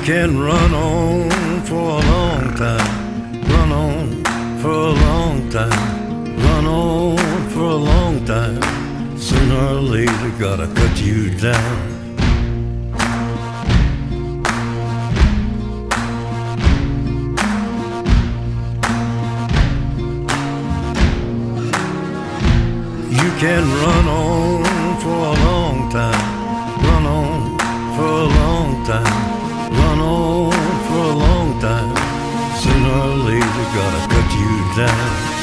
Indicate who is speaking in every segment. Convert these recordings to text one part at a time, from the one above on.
Speaker 1: can run on for a long time, run on for a long time, run on for a long time. Sooner or later, gotta cut you down. You can run on for a long time, run on for a long time, run on for a long time. Sooner or later, gotta cut you down.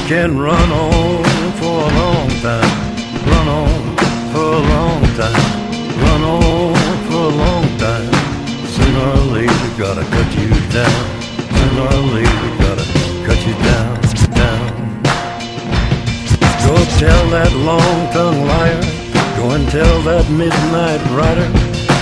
Speaker 1: Can run on for a long time, run on for a long time, run on for a long time. Sooner or later, gotta cut you down. Sooner or later, gotta cut you down, down. Go tell that long-tongued liar, go and tell that midnight rider,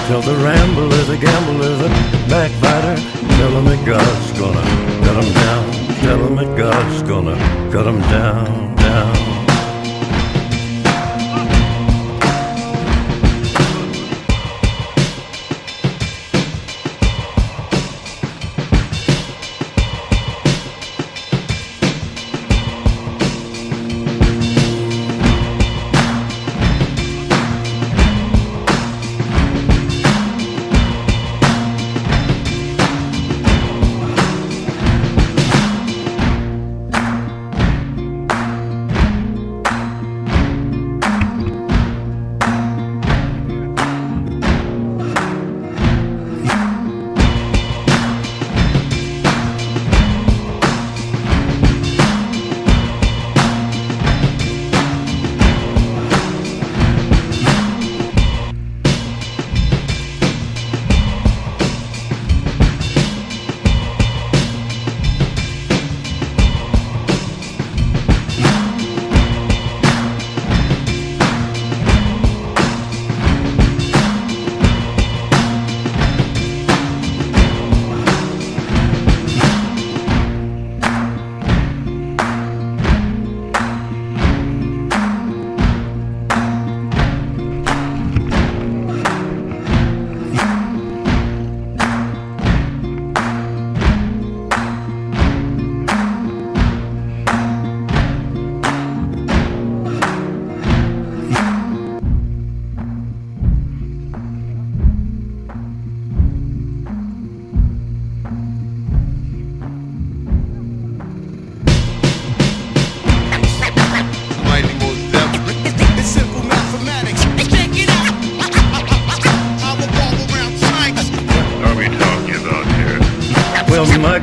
Speaker 1: tell the rambler, the gambler, the backbiter, tell him that God's gonna cut him down. Tell him that God's gonna cut him down, down.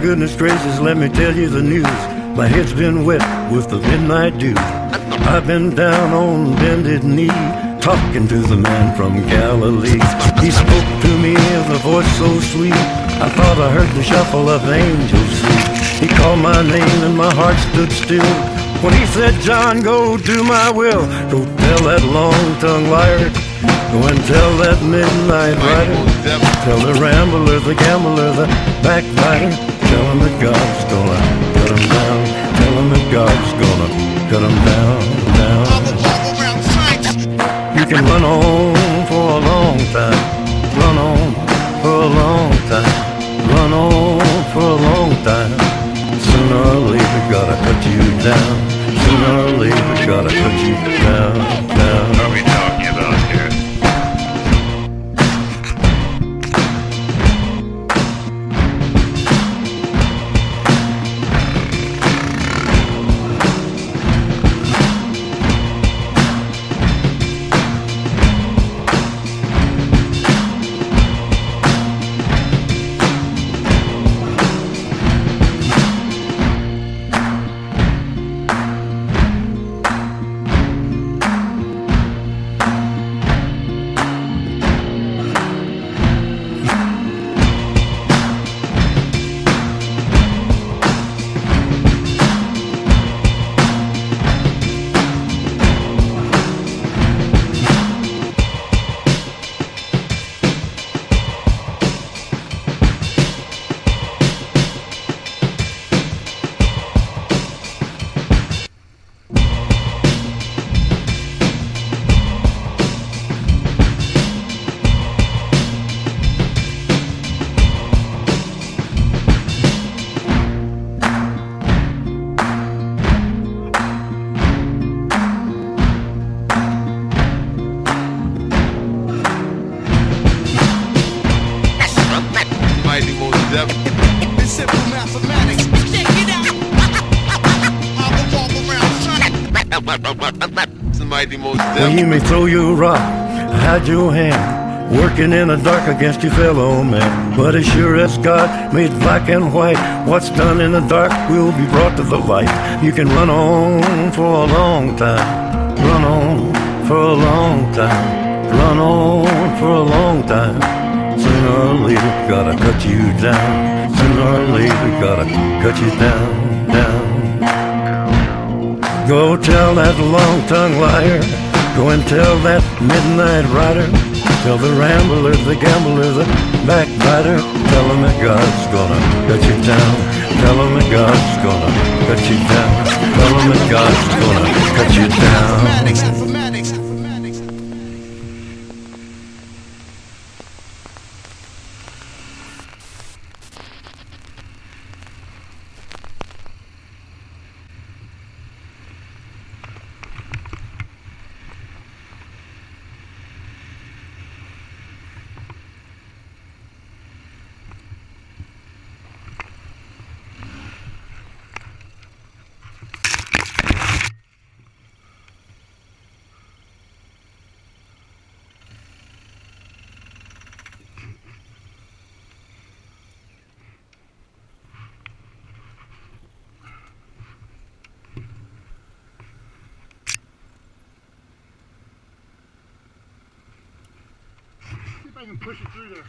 Speaker 1: goodness gracious, let me tell you the news. My head's been wet with the midnight dew. I've been down on bended knee, talking to the man from Galilee. He spoke to me with a voice so sweet, I thought I heard the shuffle of angels' feet. He called my name and my heart stood still when he said, John, go do my will. Go tell that long-tongued liar, go and tell that midnight rider, tell the rambler, the gambler, the backbiter, tell him that God's gonna cut him down. Tell him that God's gonna cut him down, down. You can run on for a long time, run on for a long time, run on for a long time. Sooner or later gotta cut you down. Sooner or later gotta cut you down, down.
Speaker 2: What are we talking about here?
Speaker 3: It's simple mathematics. Check it out. I walk around
Speaker 2: Somebody most
Speaker 1: Well, you may throw your rock, hide your hand, working in the dark against your fellow man. But as sure as God made black and white, what's done in the dark will be brought to the light. You can run on for a long time, run on for a long time, run on for a long time. Sooner or later gotta cut you down. Sooner or later gotta cut you down, down. Go tell that long-tongued liar, go and tell that midnight rider, tell the rambler, the gambler, the backbiter, tell him that God's gonna cut you down. Tell him that God's gonna cut you down. Tell him that God's gonna cut you down.
Speaker 3: mathematics.
Speaker 4: I can push it through there.